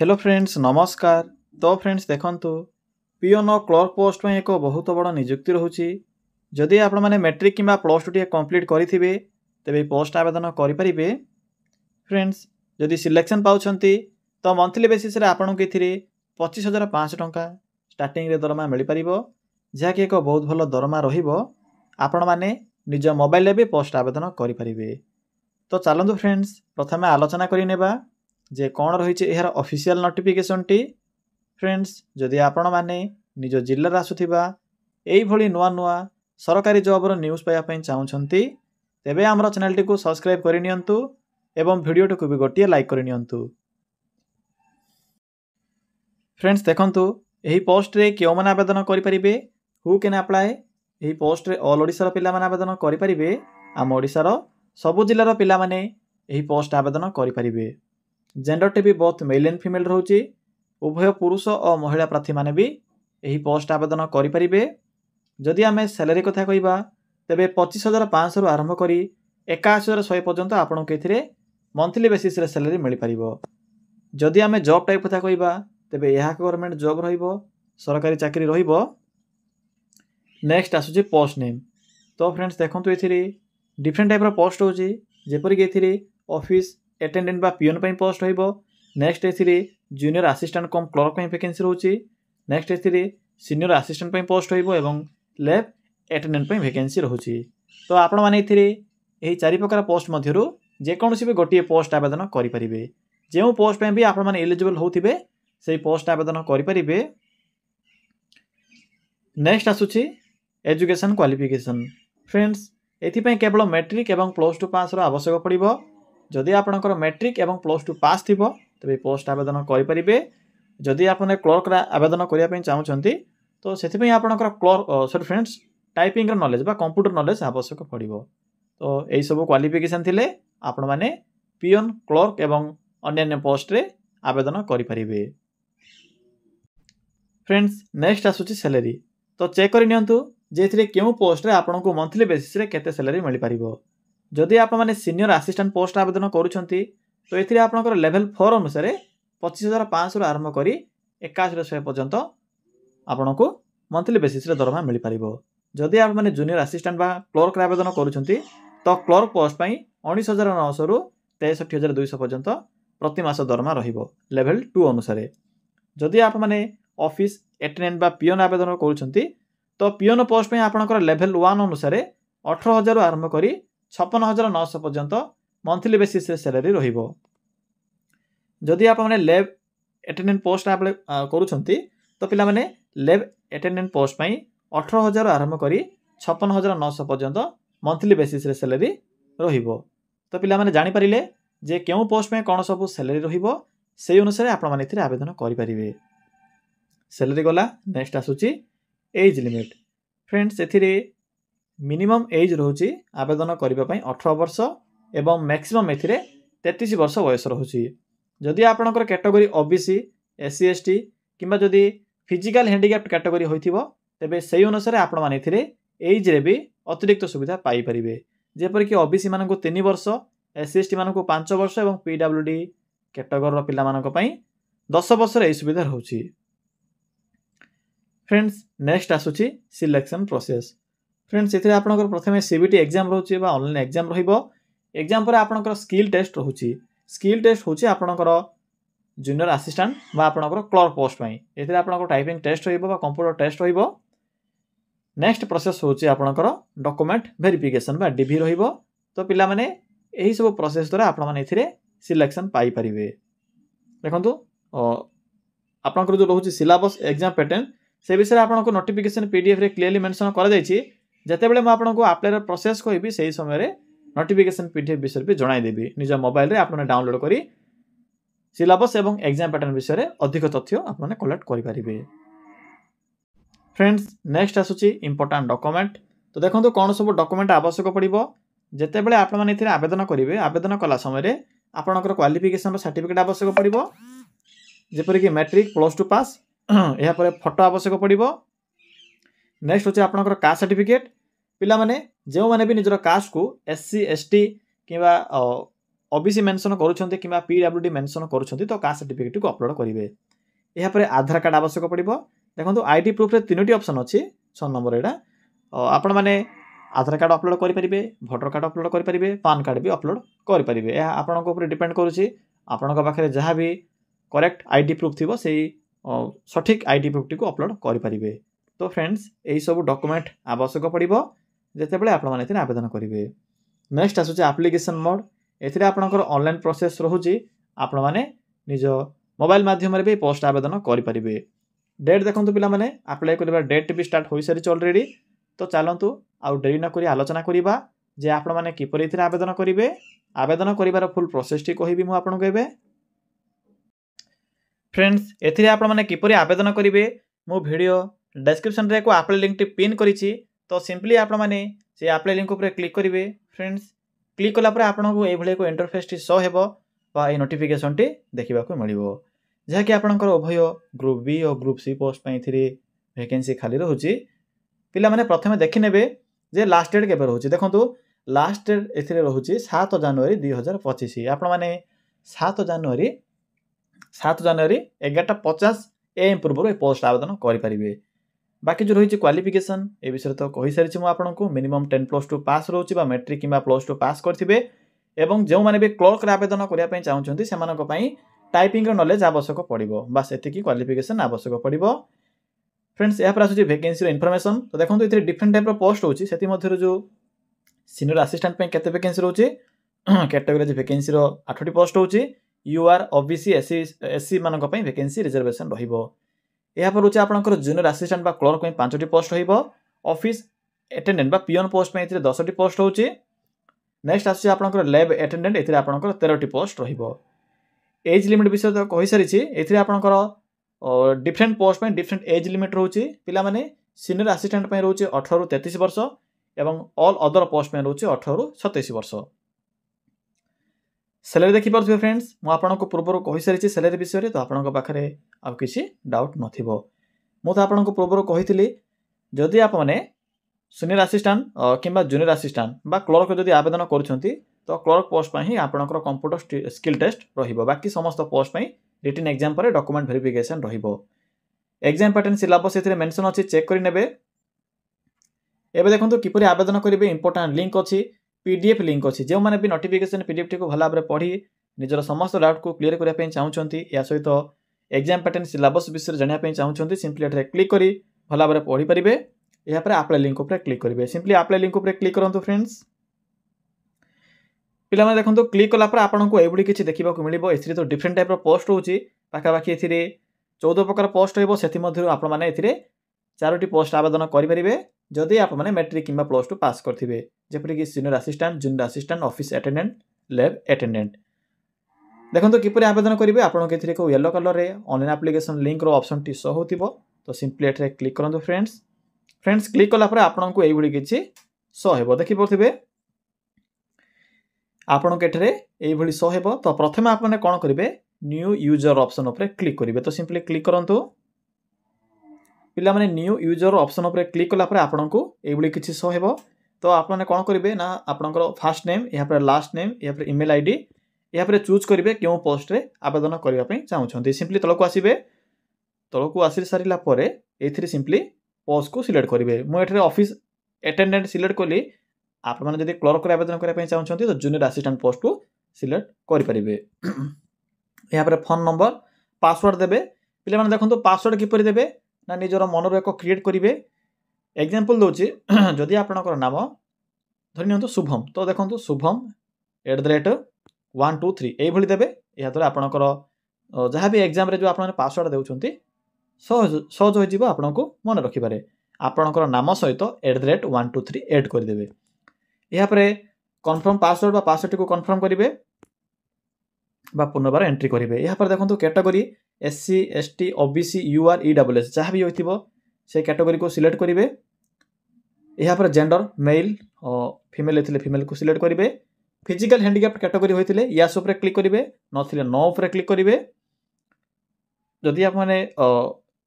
Hello friends नमस्कार। तो friends देखंतु पिओन और क्लर्क पोस्ट में एक बहुत बड़ नियुक्ति रोचे। जदि आपण मैंने मैट्रिक कि प्लस टू कंप्लीट करेंगे तेरे पोस्ट आवेदन करेंगे। फ्रेंड्स जदि सिलेक्शन पाँच तो मंथली बेसीस आपन को ये 25,500 टंका स्टार्टिंग दरमा मिल पार, जहाँकि एक बहुत भल दरमा आपण मैंने निज मोबाइल भी पोस्ट आवेदन करेंगे। तो चलतु फ्रेंड्स प्रथम आलोचना करनेबा जे कौन रही यार ऑफिशियल नोटिफिकेशन टी। फ्रेंड्स जदि आपण मैंने निज जिल्लार आसुथिबा एई भली नुआ नुआ सरकारी जॉबर न्यूज़ पाइबा चाहूँगी तेबे आमर चैनल टी को सब्सक्राइब करनियंतु एवं वीडियो टी को भी गोटे लाइक करनियंतु। फ्रेंड्स देखंतु एही पोस्ट रे क्यों माने आवेदन करि परिबे, हु कैन अप्लाई। एही पोस्ट रे ऑल ओडिसा रो पिला माने आवेदन करि परिबे। आम ओडिसा रो सबु जिल्लार पिला माने एही पोस्ट आवेदन करि परिबे। जेंडर टी भी बहुत मेल एंड फीमेल रोचे। उभय पुरुष और महिला प्रार्थी माने भी यही पोस्ट आवेदन करें। जदि आम सैलरी कथा कहवा तेरे 25,500 आरंभ कर 81,100 पर्यंत आपन को ये मंथली बेसीस सैलरी मिल पार। जदि आम जॉब टाइप कथा कहवा तेरे यह गवर्नमेंट जॉब सरकारी चाकरी रहिबो। नेक्स्ट आसुची पोस्ट नेम। तो फ्रेंड्स देखो ये डिफरेंट टाइप पोस्ट हो जेपरिक ये ऑफिस अटेंडेंट बा पियोन पे पोस्ट हो। नेक्स्ट ए जूनियर असिस्टेंट कम क्लर्क पे वैकेंसी रोचे। नेक्स्ट ए सीनियर असिस्टेंट पे पोस्ट हो लैब अटेंडेंट पे वैकेंसी रोचे। तो आपण मैंने यही 4 प्रकार पोस्ट मध्यरु जेकोसी भी गोटे पोस्ट आवेदन करेंगे। जो पोस्ट पे भी आपण मैंने एलिजिबल होथिबे से पोस्ट आवेदन करेंगे। नेक्स्ट आसुची एजुकेशन क्वालिफिकेशन। फ्रेंड्स एथिपाई केवल मैट्रिक एवं प्लस टू पास आवश्यक पड़ो। जदि आपणकर मैट्रिक एवं प्लस टू पास थी तेरे पोस्ट आवेदन करेंगे। जदि आप क्लर्क आवेदन करने चाहते तो से आपणकर clerk sorry friends typing knowledge बा कंप्यूटर नॉलेज आवश्यक पड़ो। तो यही सब क्वालिफिकेशन थिले आपण माने पियोन क्लर्क एवं अन्य पोस्ट रे आवेदन करेंगे। फ्रेंड्स नेक्स्ट आसुची सैलरी। तो चेक करनियंतु जे एथिरे केउ पोस्ट रे आपन को मंथली बेसिस रे केते सैलरी मिल पारिबो। जदि आप माने सीनियर असिस्टेंट पोस्ट आवेदन करूछंती तो एथिरे आपनकर लेवल 4 अनुसार 25,500 आरंभ करी 81,100 पर्यंत आपन को मंथली बेसिस रे दरमा मिल पारिबो। जदि आप माने जूनियर असिस्टेंट बा क्लर्क आवेदन करूछंती तो क्लर्क पोस्ट पई 19,900 रु 63,200 पर्यंत प्रति मास दरमा रहिबो लेवल 2 अनुसार। जदि आप माने ऑफिस अटेंडेंट बा पियोन आवेदन करूछंती तो पियोन पोस्ट पई आपनकर लेवल 1 अनुसार 18,000 आरंभ करी 56,900 पर्यंत मंथली बेसिस रे सैलरी रहिबो। जदि आप माने लैब अटेंडेंट पोस्ट अप्लाई करूछंती तो पिला माने लैब अटेंडेंट पोस्ट पई 18,000 आरंभ करी 56,900 पर्यंत मंथली बेसिस रे सैलरी रहिबो। तो पिला माने जानि परिले जे केउ पोस्ट में कोन सब सैलरी रहिबो सेही अनुसार आपण माने इथिरे आवेदन करि परिबे। सैलरी गला। नेक्स्ट आसुची एज लिमिट। फ्रेंड्स एथिरे मिनिमम एज रोची आवेदन करबा पई 18 वर्ष एवं मैक्सिमम एथिरे 33 वर्ष वयस रोची। जदि आपनकर कैटेगरी ओबीसी एससी एसटी किंबा जदि फिजिकल हैंडिकैप्ड कैटेगरी होइथिबो तेबे सेही अनुसार आपण माने एथिरे एज रे भी अतिरिक्त सुविधा पाई परिबे। जेपर कि ओबीसी माननको 3 वर्ष, एससी एसटी माननको 5 वर्ष एवं पीडब्ल्यूडी कैटेगरी रो पिला माननको पई 10 वर्ष रे सुविधा रहउची। फ्रेंड्स नेक्स्ट आसुची सिलेक्शन प्रोसेस। फ्रेंड्स एथिरे आपनकर प्रथमे सीबीटी एग्जाम रहउची बा ऑनलाइन एग्जाम रहिबो। एग्जाम पर आपनकर स्किल टेस्ट रहउची। स्किल टेस्ट होची आपनकर जूनियर असिस्टेंट बा आपनकर क्लर्क पोस्ट पई। एथिरे आपनकर टाइपिंग टेस्ट रहिबो बा कंप्यूटर टेस्ट रहिबो। नेक्स्ट प्रोसेस होची आपनकर डॉक्यूमेंट वेरिफिकेशन बा डीवी रहिबो। तो पिला माने एही सब प्रोसेस द्वारा आपण माने एथिरे सिलेक्शन पाई परिबे। देखंतु आपनकर जो रहउची सिलेबस एग्जाम पैटर्न से विषय आपनको नोटिफिकेशन पीडीएफ रे क्लियरली मेंशन करा जायछि। जेतेबेले मैं आपनको अप्लाई प्रोसेस कहबी सही समय रे नोटिफिकेशन पीडीएफ विषय भी जणाई देबी। निज मोबाइल रे आपने डाउनलोड करी सिलेबस एवं एग्जाम पैटर्न विषय रे अधिक तथ्य आपने कलेक्ट करि परिबे। फ्रेंड्स नेक्स्ट आसुची इंपोर्टेंट डॉक्यूमेंट। तो देखंतु कोन सब डॉक्यूमेंट आवश्यक पड़िबो। जेतेबेले आपण माने इथिरे आवेदन करिवे आवेदन कला समय रे आपनकर क्वालिफिकेशन सर्टिफिकेट आवश्यक पड़िबो। जेपरि कि मैट्रिक प्लस टू पास या पर फोटो आवश्यक पड़िबो। नेक्स्ट होचे आपनकर कास्ट सर्टिफिकेट। पिला माने जो माने भी निजर कास्ट को एससी एसटी किबा ओबीसी मेंशन करूछन्ते किबा पीडब्ल्यूडी मेंशन करूछन्ते तो कास्ट सर्टिफिकेट को अपलोड करिवे। एहा परे आधार कार्ड आवश्यक पड़िबो। देखंतु आईडी प्रूफ रे तीनोटी ऑप्शन अछि 6 नंबर एडा आपण माने आधार कार्ड अपलोड करि परिबे, वोटर कार्ड अपलोड करि परिबे, पान कार्ड भी अपलोड करि परिबे। एहा आपनक ऊपर डिपेंड करूछि आपनक पाखरे जहा भी करेक्ट आईडी प्रूफ थिबो सेही सठिक आईडी प्रूफ को अपलोड करि परिबे। तो फ्रेंड्स एही सब डॉक्यूमेंट आवश्यक पड़िबो जेतेबेले आपण माने आवेदन करिवे। नेक्स्ट आसुछि एप्लिकेशन मोड। एथिरे आपनकर ऑनलाइन प्रोसेस रहुछि आपण माने निज मोबाइल माध्यम रे भी पोस्ट आवेदन करि परिबे। डेट देखंतु पिला माने अप्लाई करबा डेट भी स्टार्ट होई सारी ऑलरेडी। तो चलंतु आउ डेरी न करी आलोचना करिबा जे आपण माने किपरि एथिरे आवेदन करिवे। आवेदन करिवार फुल प्रोसेस टी कहिबी मु आपन कहबे। फ्रेंड्स एथिरे आपण माने किपरि आवेदन करिवे मु वीडियो डिस्क्रिप्शन रे को अप्लाई लिंक टी पिन करिछि। तो सिंपली आपण माने से अप्लाई लिंक ऊपर क्लिक करिवे। फ्रेंड्स क्लिक कला पर आपण को ए भले को इंटरफेस टी शो हेबो बा ए नोटिफिकेशन टी देखिबा को मिलिबो जहा कि आपनकर उभय ग्रुप बी और ग्रुप सी पोस्ट पई थिरे वैकेंसी खाली रहउछि। पिला माने प्रथमे देखि नेबे जे लास्ट डेट केबे रहउछि। देखंतु लास्ट डेट एथिरे रहउछि 7 जनवरी 2025। आपण माने 7 जनवरी 11:50 एएम पूर्व ए पोस्ट आवेदन करि परिबे। बाकी जो रही क्वालिफिकेशन ए विषय तो कहि सारिछि मु आपनको मिनिमम 10+2 पास रहउछि बा मैट्रिक किबा +2 पास करथिबे। एवं जो माने भी क्लर्क रे आवेदन करिया पई चाहुछन्ती सेमानक पई टाइपिंग रो नॉलेज आवश्यक पड़िबो। बस एतिकी क्वालिफिकेशन आवश्यक पड़िबो। फ्रेंड्स या पर आसुछि वैकेंसी रो इन्फॉर्मेशन। तो देखंतु इथे डिफरेंट टाइप रो पोस्ट होछि सेति मध्यरु जो सीनियर असिस्टेंट पई केते वैकेंसी रहउछि कैटेगरी वैकेंसी रो 8टी पोस्ट होछि। यूआर ओबीसी एससी मानक पई वैकेंसी रिजर्वेशन रहिबो। या पर होछि आपनकर जूनियर असिस्टेंट बा क्लर्क पई 5टी पोस्ट होइबो। ऑफिस अटेंडेंट बा पियन पोस्ट पई इथे 10टी पोस्ट होछि। नेक्स्ट आसुछि आपनकर लैब अटेंडेंट इथे आपनकर 13टी पोस्ट रहिबो। एज लिमिट विषय तो कहि सारिछि एथिरे आपनकर डिफरेंट पोस्ट में डिफरेंट एज लिमिट रहउछि। पिला माने सीनियर असिस्टेंट पई रहउछि 18 रु 33 वर्ष एवं ऑल अदर पोस्ट में रहउछि 18 रु 27 वर्ष। सैलरी देखि परथिबे फ्रेंड्स मु आपनको पूर्वरो कहि सारिछि सैलरी विषय रे। तो आपनको पाखरे आ किछि डाउट नथिबो। मु तो आपनको पूर्वरो कहितली जदि आप माने सीनियर असिस्टेंट किबा जूनियर असिस्टेंट बा क्लर्क जदि आवेदन करूछन्ती तो क्लर्क पोस्ट पई आपनकर कंप्यूटर स्किल टेस्ट रहिबो। बाकी समस्त पोस्ट पई रिटन एग्जाम पर डॉक्यूमेंट वेरिफिकेशन रहिबो। एग्जाम पैटर्न सिलेबस एथिरे मेंशन अछि चेक करि नेबे। एबे देखंतु किपरि आवेदन करिवे इंपोर्टेंट लिंक अछि पीडीएफ लिंक अछि। जे माने भी नोटिफिकेशन पीडीएफ टी को भला भाबरे पढी निजर समस्त डाउट को क्लियर करिया पई चाहुछन्ती या सहित एग्जाम पैटर्न सिलेबस विषय जानिया पई चाहुछन्ती सिंपली एठरे क्लिक करी भला भाबरे पढी परिबे। या पर अप्लाई लिंक ऊपर क्लिक करिवे। सिंपली अप्लाई लिंक ऊपर क्लिक करंतु फ्रेंड्स। पिला माने देखंतु क्लिक कला पर आपनको एबुडी किछि देखिबा को मिलिबो। एथिरे तो डिफरेंट टाइप रो पोस्ट होछि पाखा बाकी एथिरे 14 प्रकार पोस्ट होइबो। सेति मध्यरु आपण माने एथिरे 4टी पोस्ट आवेदन करि परिबे जदि आपण माने मैट्रिक किबा +2 पास करथिबे। जेपरि कि senior assistant junior assistant office attendant lab attendant. देखंतु किपरि आवेदन करिवे आपनको एथिरे को येलो कलर रे ऑनलाइन एप्लीकेशन लिंक रो ऑप्शन टी शो होतिबो। तो सिंपली एठरे क्लिक करंतु फ्रेंड्स। फ्रेंड्स क्लिक कला पर आपनको एबुडी किछि शो हेबो देखि परथिबे। आपण केठरे एई भली शो हेबो। तो प्रथमे आपने कोन करिवे न्यू यूजर ऑप्शन ऊपर क्लिक करिवे। तो सिंपली क्लिक करंतु। पिला माने न्यू यूजर ऑप्शन ऊपर क्लिक कला पर आपनको एई भली किछि शो हेबो। तो आपने कोन करिवे ना आपनकर फर्स्ट नेम या पर लास्ट नेम या पर ईमेल आईडी या पर चूज करिवे केउ पोस्ट रे आवेदन करिया पई चाहुछन्ती। सिंपली तलको आसीबे। तलको आसी सारिला परे एथिरे सिंपली पोस्ट को सिलेक्ट करिवे। मु एठरे ऑफिस अटेंडेंट सिलेक्ट कली। आप माने जदि क्लर्क रे आवेदन करिया पई चाहुछन्ती तो जूनियर असिस्टेंट पोस्ट को सिलेक्ट करि परिबे। या पर फोन नंबर पासवर्ड देबे। पिले माने देखंतु पासवर्ड किपरि देबे ना निजर मनरो एको क्रिएट करिवे। एग्जांपल दोछि जदि आपनकर नाम धरिनियंतु शुभम। तो देखंतु शुभम @123 एई भली देबे। या द्वारा आपनकर जहा भी एग्जाम रे जो आपन पासवर्ड देउछन्ती सहज होई जिवो आपनको मन रखिबारे। आपनकर नाम सहित @123 ऐड कर देबे। या पर कन्फर्म पासवर्ड बा पासवर्ड को कन्फर्म करिवे बा पुनर्बार एंट्री करिवे। या पर देखंतु category SC ST OBC UR EWS जहा भी होइथिबो से कैटेगरी को सिलेक्ट करिवे। या पर जेंडर मेल और फीमेल एथिले फीमेल को सिलेक्ट करिवे। फिजिकल हैंडिकैप्ड कैटेगरी होइथिले यस ऊपर क्लिक करिवे नथिले नो ऊपर क्लिक करिवे। जदि आप माने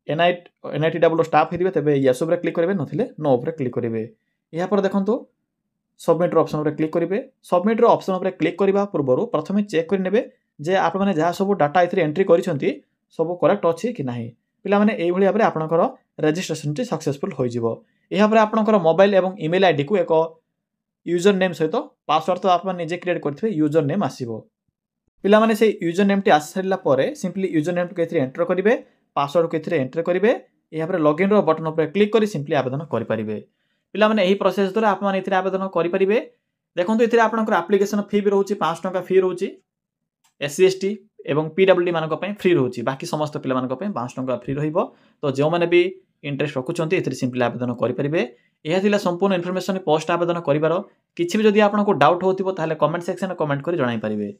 एनआईटीडब्ल्यू स्टाफ हेदिबे तबे यस ऊपर क्लिक करिवे नथिले नो ऊपर क्लिक करिवे। या पर देखंतु सबमिट्र ऑप्शन पर क्लिक करेंगे। सबमिट्र ऑप्शन पर क्लिक करने पूर्व प्रथम चेक करेंगे जे आप मैंने जहाँ सब डाटा ये एंट्री कर सब करेक्ट अच्छी कि ना। पिला माने एई भली भाबरे आपनकर रजिस्ट्रेशन टी सक्सेसफुल होई जिवो। एहा परे आपनकर मोबाइल एवं ईमेल आईडी को एक यूजर नेम सहित पासवर्ड तो आप निजे क्रिएट करथिबे यूजर नेम आसीबो। पिला माने से यूजर नेम टी आसी सारिला परे सिंपली यूजर नेम को एथिरे एंटर करिवे, पासवर्ड को एथिरे एंटर करिवे। एहा परे लॉगिन रो बटन पर क्लिक करी सिंपली आवेदन करि परिबे। पिला माने एही प्रोसेस द्वारा आप माने एथिरे आवेदन करि परिबे। देखंतु एथिरे आपनकर एप्लीकेशन फी भी रहउची 500 टका फी रहउची। एससी एसटी एवं पीडब्ल्यूडी मानक पय फ्री रहउची। बाकी समस्त पिला मानक पय 500 टका फ्री रहिबो। तो जो माने भी इंटरेस्ट रखुचंती एथिरे सिंपली आवेदन करि परिबे। एहा थिला संपूर्ण इन्फॉर्मेशन पोस्ट आवेदन करिवार। किछि भी जदि आपनको डाउट होतिबो ताले कमेंट सेक्शन में कमेंट करि जणाई परिबे।